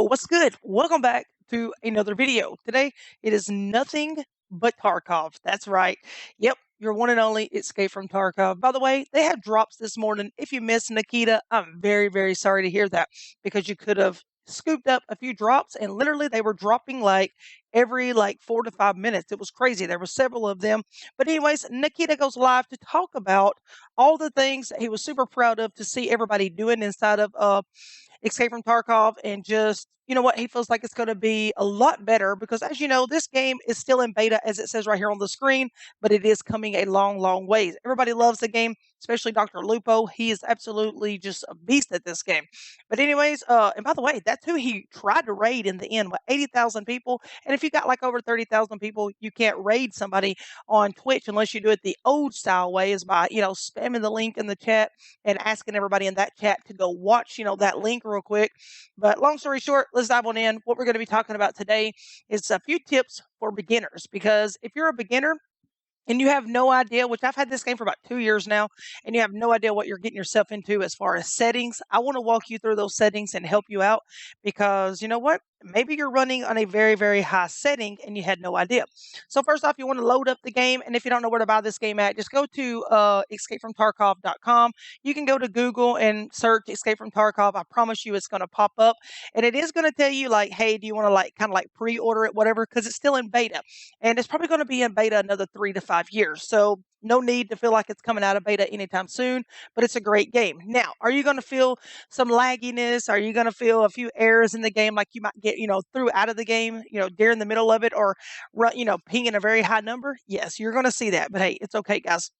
What's good? Welcome back to another video. Today, it is nothing but Tarkov. That's right. Yep, your one and only Escape from Tarkov. By the way, they had drops this morning. If you missed Nikita, I'm very, very sorry to hear that because you could have scooped up a few drops and literally they were dropping like every 4 to 5 minutes. It was crazy. There were several of them. But anyways, Nikita goes live to talk about all the things that he was super proud of to see everybody doing inside of Escape from Tarkov, and just, you know what, he feels like it's going to be a lot better because, as you know, this game is still in beta, as it says right here on the screen, but it is coming a long, long ways. Everybody loves the game, especially Dr. Lupo. He is absolutely just a beast at this game. But anyways, and by the way, that's who he tried to raid in the end with 80,000 people. And if you got like over 30,000 people, you can't raid somebody on Twitch unless you do it the old style way, is by, spamming the link in the chat and asking everybody in that chat to go watch, that link real quick. But long story short, let's dive on in. What we're going to be talking about today is a few tips for beginners, because if you're a beginner and you have no idea, which I've had this game for about 2 years now, and you have no idea what you're getting yourself into as far as settings, I want to walk you through those settings and help you out, because you know what? Maybe you're running on a very, very high setting and you had no idea. So first off, you want to load up the game. And if you don't know where to buy this game at, just go to escapefromtarkov.com. You can go to Google and search Escape from Tarkov. I promise you it's going to pop up. And it is going to tell you like, hey, do you want to kind of pre-order it, whatever, because it's still in beta. And it's probably going to be in beta another 3 to 5 years. So no need to feel like it's coming out of beta anytime soon, but it's a great game. Now, are you going to feel some lagginess? Are you going to feel a few errors in the game like you might get, through out of the game, during the middle of it, or, pinging a very high number? Yes, you're going to see that, but hey, it's okay, guys.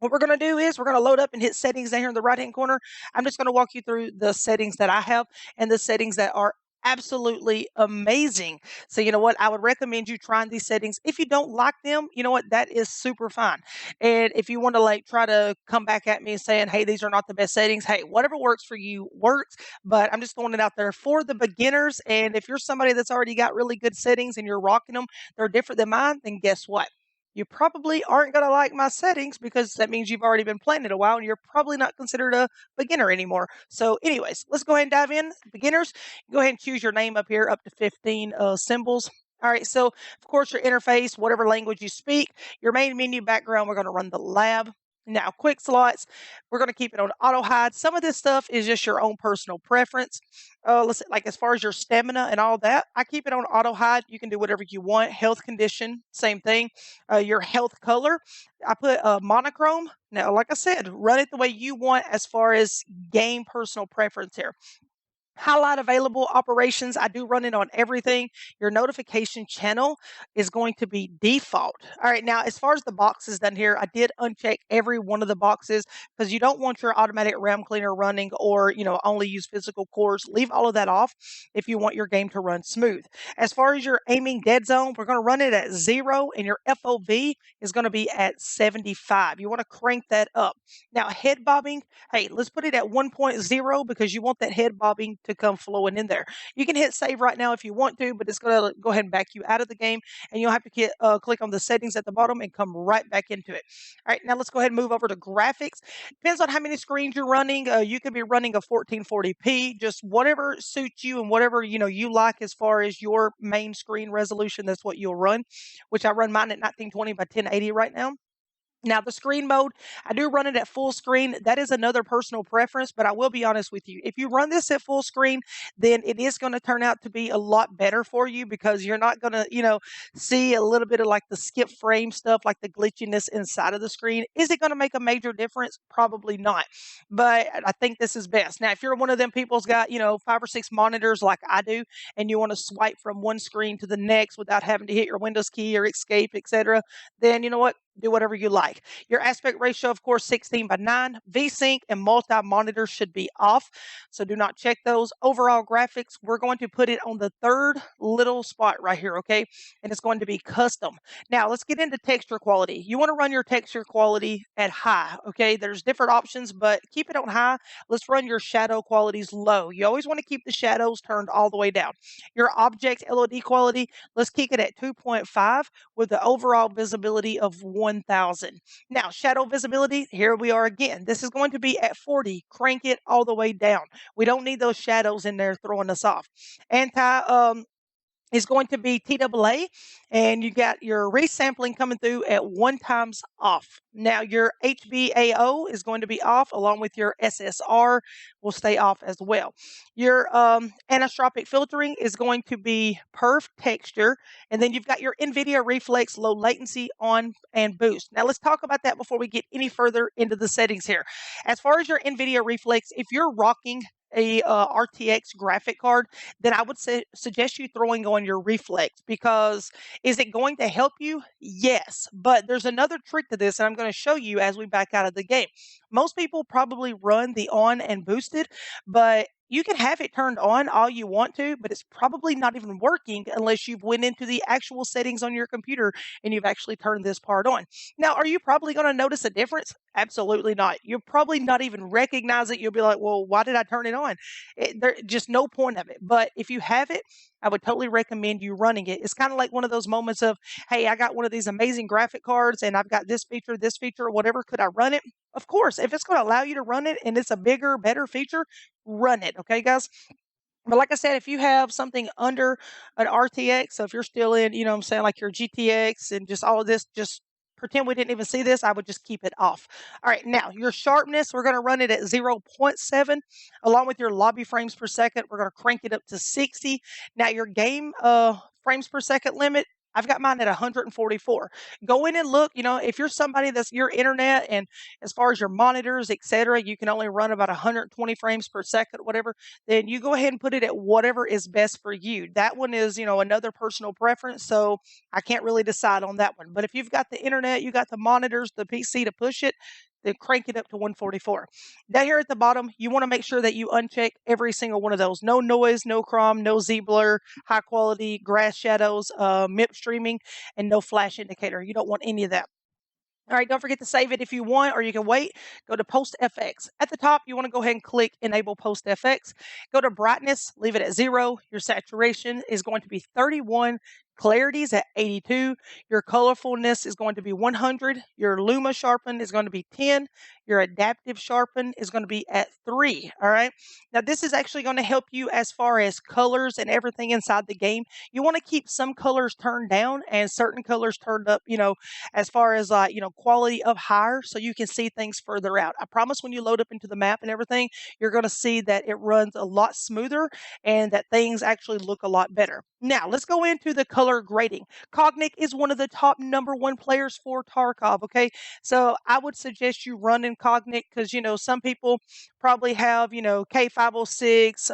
What we're going to do is we're going to load up and hit settings down here in the right-hand corner. I'm just going to walk you through the settings that I have and the settings that are absolutely amazing. So you know what? I would recommend you trying these settings. If you don't like them, you know what? That is super fine. And if you want to try to come back at me saying, hey, these are not the best settings, hey, whatever works for you works. But I'm just throwing it out there for the beginners. And if you're somebody that's already got really good settings and you're rocking them, they're different than mine, then guess what? You probably aren't going to like my settings, because that means you've already been playing it a while and you're probably not considered a beginner anymore. So anyways, let's go ahead and dive in. Beginners, go ahead and choose your name up here, up to 15 symbols. All right, so of course your interface, whatever language you speak. Your main menu background, we're going to run the lab. Now, quick slots, we're going to keep it on auto hide. Some of this stuff is just your own personal preference. Let's say, as far as your stamina and all that, I keep it on auto hide. You can do whatever you want. Health condition, same thing. Your health color, I put monochrome. Now, like I said, run it the way you want as far as game personal preference here. Highlight available operations, I do run it on everything. Your notification channel is going to be default. All right, now as far as the boxes done here, I did uncheck every one of the boxes because you don't want your automatic RAM cleaner running, or only use physical cores. Leave all of that off if you want your game to run smooth. As far as your aiming dead zone, we're going to run it at 0, and your FOV is going to be at 75. You want to crank that up. Now head bobbing, hey, let's put it at 1.0 because you want that head bobbing to come flowing in there. You can hit save right now if you want to, but it's going to go ahead and back you out of the game, and you'll have to click on the settings at the bottom and come right back into it. All right, now let's go ahead and move over to graphics. Depends on how many screens you're running. You could be running a 1440p, just whatever suits you and whatever you like as far as your main screen resolution. That's what you'll run, which I run mine at 1920 by 1080 right now. Now, the screen mode, I do run it at full screen. That is another personal preference, but I will be honest with you. If you run this at full screen, then it is going to turn out to be a lot better for you, because you're not going to, see a little bit of the skip frame stuff, like the glitchiness inside of the screen. Is it going to make a major difference? Probably not, but I think this is best. Now, if you're one of them people who's got, 5 or 6 monitors like I do, and you want to swipe from one screen to the next without having to hit your Windows key or escape, etc., then you know what? Do whatever you like. Your aspect ratio, of course, 16:9. VSync and multi-monitor should be off, so do not check those. Overall graphics, we're going to put it on the third little spot right here, okay? And it's going to be custom. Now, let's get into texture quality. You want to run your texture quality at high, okay? There's different options, but keep it on high. Let's run your shadow qualities low. You always want to keep the shadows turned all the way down. Your object LOD quality, let's keep it at 2.5 with the overall visibility of 1. 1000. Now, shadow visibility, here we are again. This is going to be at 40. Crank it all the way down. We don't need those shadows in there throwing us off. Anti is going to be TAA, and you got your resampling coming through at 1 times off. Now your HBAO is going to be off, along with your SSR will stay off as well. Your anisotropic filtering is going to be perf texture, and then you've got your NVIDIA Reflex low latency on and boost. Now let's talk about that before we get any further into the settings here. As far as your NVIDIA Reflex, if you're rocking a RTX graphic card, then I would suggest you throwing on your reflex, because is it going to help you? Yes, but there's another trick to this, and I'm going to show you as we back out of the game. Most people probably run the on and boosted, but you can have it turned on all you want to, but it's probably not even working unless you've went into the actual settings on your computer and you've actually turned this part on. Now, are you probably going to notice a difference? Absolutely not. You'll probably not even recognize it. You'll be like, well, why did I turn it on? There's just no point of it. But if you have it, I would totally recommend you running it. It's kind of like one of those moments of, hey, I got one of these amazing graphic cards and I've got this feature, whatever. Could I run it? Of course, if it's going to allow you to run it and it's a bigger, better feature, run it. Okay, guys? But like I said, if you have something under an RTX, so if you're still in, you know what I'm saying, like your GTX and just all of this, just pretend we didn't even see this, I would just keep it off. All right, now your sharpness, we're going to run it at 0.7, along with your lobby frames per second. We're going to crank it up to 60. Now your game frames per second limit, I've got mine at 144. Go in and look, if you're somebody that's your internet and as far as your monitors, etc., you can only run about 120 frames per second, whatever, then you go ahead and put it at whatever is best for you. That one is, another personal preference. So I can't really decide on that one. But if you've got the internet, you got the monitors, the PC to push it, then crank it up to 144. Down here at the bottom, you want to make sure that you uncheck every single one of those. No noise, no crom, no Z-blur, high quality, grass shadows, MIP streaming, and no flash indicator. You don't want any of that. All right, don't forget to save it if you want, or you can wait. Go to Post FX. At the top, you want to go ahead and click Enable Post FX. Go to Brightness, leave it at 0. Your saturation is going to be 31. Clarity's at 82. Your colorfulness is going to be 100. Your Luma sharpen is going to be 10. Your adaptive sharpen is going to be at 3. All right. Now, this is actually going to help you as far as colors and everything inside the game. You want to keep some colors turned down and certain colors turned up, as far as quality of higher, so you can see things further out. I promise when you load up into the map and everything, you're going to see that it runs a lot smoother and that things actually look a lot better. Now, let's go into the color grading. Cognic is one of the top #1 players for Tarkov, okay? So I would suggest you run in Cognic because, some people probably have, K506,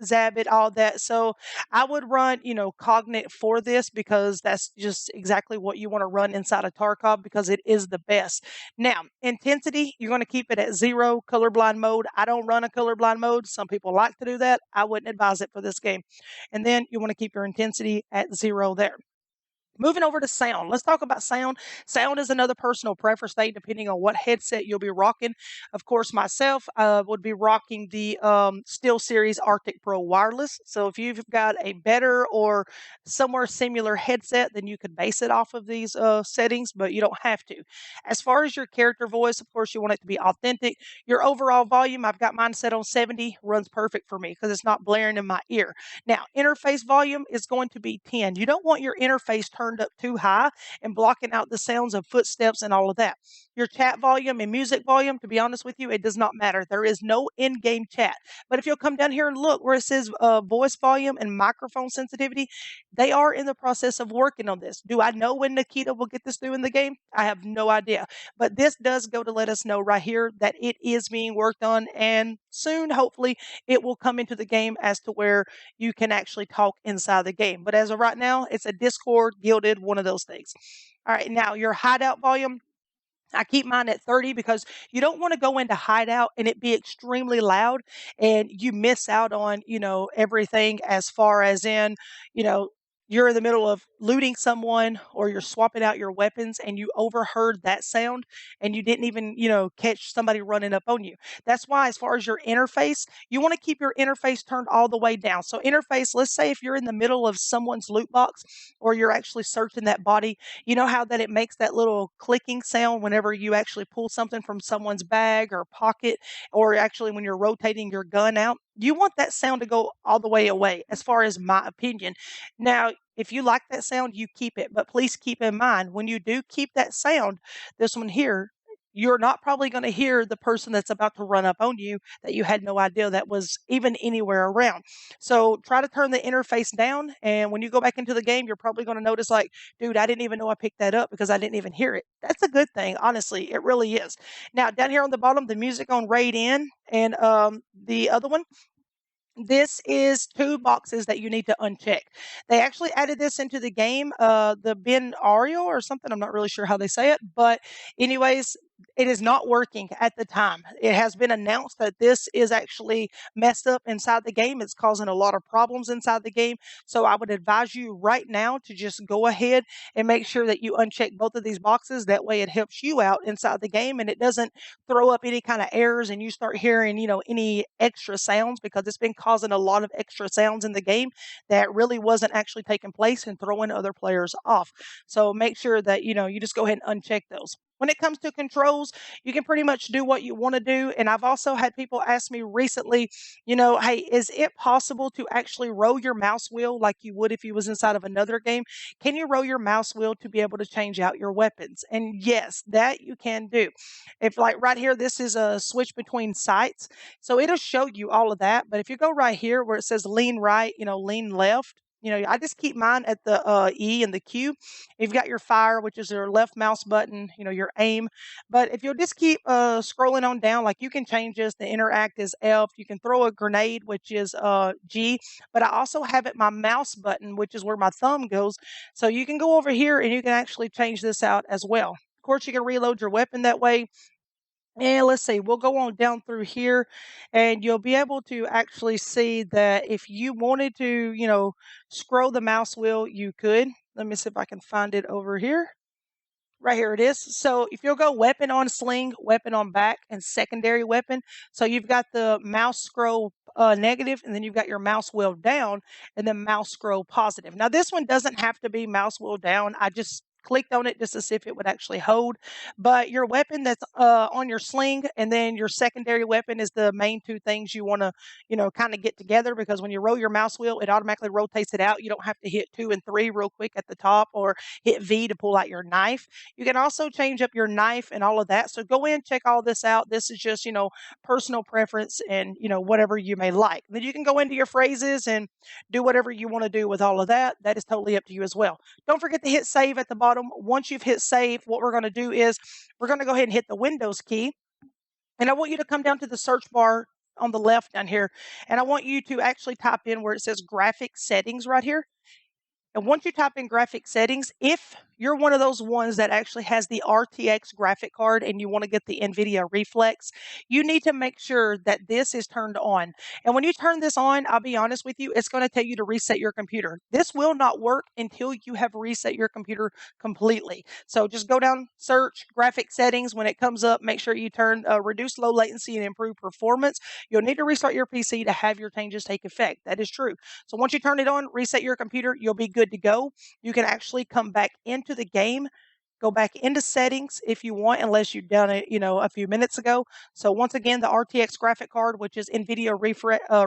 Zabit, all that. So I would run, Cognic for this because that's just exactly what you want to run inside of Tarkov because it is the best. Now, intensity, you're going to keep it at 0. Colorblind mode, I don't run a colorblind mode. Some people like to do that. I wouldn't advise it for this game. And then you want to keep your intensity at 0 there. Moving over to sound, let's talk about sound. Sound is another personal preference thing depending on what headset you'll be rocking. Of course, myself would be rocking the SteelSeries Arctic Pro wireless. So if you've got a better or somewhere similar headset, then you could base it off of these settings, but you don't have to. As far as your character voice, of course, you want it to be authentic. Your overall volume, I've got mine set on 70, runs perfect for me because it's not blaring in my ear. Now, interface volume is going to be 10. You don't want your interface turned up too high and blocking out the sounds of footsteps and all of that. Your chat volume and music volume, to be honest with you, it does not matter. There is no in-game chat. But if you'll come down here and look where it says voice volume and microphone sensitivity, they are in the process of working on this. Do I know when Nikita will get this through in the game? I have no idea. But this does go to let us know right here that it is being worked on, and soon, hopefully, it will come into the game as to where you can actually talk inside the game. But as of right now, it's a Discord, Gilded, one of those things. All right, now your hideout volume, I keep mine at 30 because you don't want to go into hideout and it be extremely loud and you miss out on, everything as far as in, you know, you're in the middle of looting someone or you're swapping out your weapons and you overheard that sound and you didn't even, catch somebody running up on you. That's why, as far as your interface, you want to keep your interface turned all the way down. So, interface, let's say if you're in the middle of someone's loot box or you're actually searching that body, you know how that it makes that little clicking sound whenever you actually pull something from someone's bag or pocket, or actually when you're rotating your gun out? You want that sound to go all the way away, as far as my opinion. Now, if you like that sound, you keep it, but please keep in mind when you do keep that sound, this one here, you're not probably going to hear the person that's about to run up on you that you had no idea that was even anywhere around. So try to turn the interface down. And when you go back into the game, you're probably going to notice, like, dude, I didn't even know I picked that up because I didn't even hear it. That's a good thing, honestly. It really is. Now, down here on the bottom, the music on Raid In and the other one, this is 2 boxes that you need to uncheck. They actually added this into the game, the Ben Ario or something. I'm not really sure how they say it, but anyways, it is not working at the time. It has been announced that this is actually messed up inside the game. It's causing a lot of problems inside the game. So I would advise you right now to just go ahead and make sure that you uncheck both of these boxes. That way it helps you out inside the game and it doesn't throw up any kind of errors and you start hearing, any extra sounds, because it's been causing a lot of extra sounds in the game that really wasn't actually taking place and throwing other players off. So make sure that, you just go ahead and uncheck those. When it comes to controls, you can pretty much do what you want to do. And I've also had people ask me recently, hey, is it possible to actually roll your mouse wheel like you would if you was inside of another game? Can you roll your mouse wheel to be able to change out your weapons? And yes, that you can do. If, like, right here, this is a switch between sights. So it'll show you all of that. But if you go right here where it says lean right, lean left, I just keep mine at the E and the Q. You've got your fire, which is your left mouse button, your aim. But if you'll just keep scrolling on down, like, you can change this. The interact is F. You can throw a grenade, which is G. But I also have it my mouse button, which is where my thumb goes. So you can go over here and you can actually change this out as well. Of course, you can reload your weapon that way. And let's see, we'll go on down through here and you'll be able to actually see that if you wanted to, scroll the mouse wheel, you could. Let me see if I can find it over here. Right here it is. So if you'll go weapon on sling, weapon on back, and secondary weapon. So you've got the mouse scroll negative, and then you've got your mouse wheel down, and then mouse scroll positive. Now this one doesn't have to be mouse wheel down. I just clicked on it just to see if it would actually hold. But your weapon that's on your sling, and then your secondary weapon is the main two things you want to, kind of get together, because when you roll your mouse wheel, it automatically rotates it out. You don't have to hit 2 and 3 real quick at the top or hit V to pull out your knife. You can also change up your knife and all of that. So go in, check all this out. This is just, personal preference and, whatever you may like. Then you can go into your phrases and do whatever you want to do with all of that. That is totally up to you as well. Don't forget to hit save at the bottom. Once you've hit save, what we're going to do is we're going to go ahead and hit the Windows key. And I want you to come down to the search bar on the left down here. And I want you to actually type in where it says graphic settings right here. And once you type in graphic settings, if you're one of those ones that actually has the RTX graphic card and you want to get the NVIDIA Reflex, you need to make sure that this is turned on. And when you turn this on, I'll be honest with you, it's going to tell you to reset your computer. This will not work until you have reset your computer completely. So just go down, search graphic settings. When it comes up, make sure you turn reduce low latency and improve performance. You'll need to restart your PC to have your changes take effect. That is true. So once you turn it on, reset your computer, you'll be good to go. You can actually come back into the game, go back into settings if you want, unless you've done it, a few minutes ago. So once again, the RTX graphic card, which is NVIDIA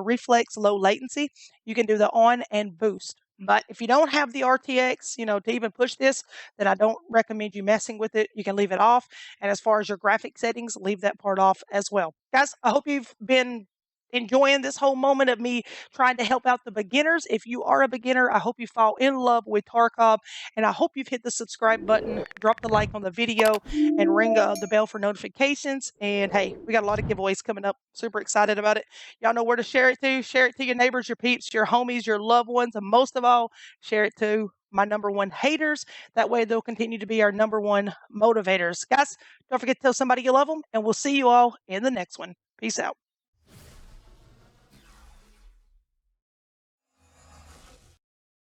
Reflex low latency, you can do the on and boost. But if you don't have the RTX, to even push this, then I don't recommend you messing with it. You can leave it off. And as far as your graphic settings, leave that part off as well. Guys, I hope you've been enjoying this whole moment of me trying to help out the beginners. If you are a beginner, I hope you fall in love with Tarkov, and I hope you've hit the subscribe button, drop the like on the video, and ring the bell for notifications. And hey, we got a lot of giveaways coming up. Super excited about it. Y'all know where to share it to. Share it to your neighbors, your peeps, your homies, your loved ones, and most of all, share it to my number one haters. That way they'll continue to be our number one motivators. Guys, don't forget to tell somebody you love them, and we'll see you all in the next one. Peace out.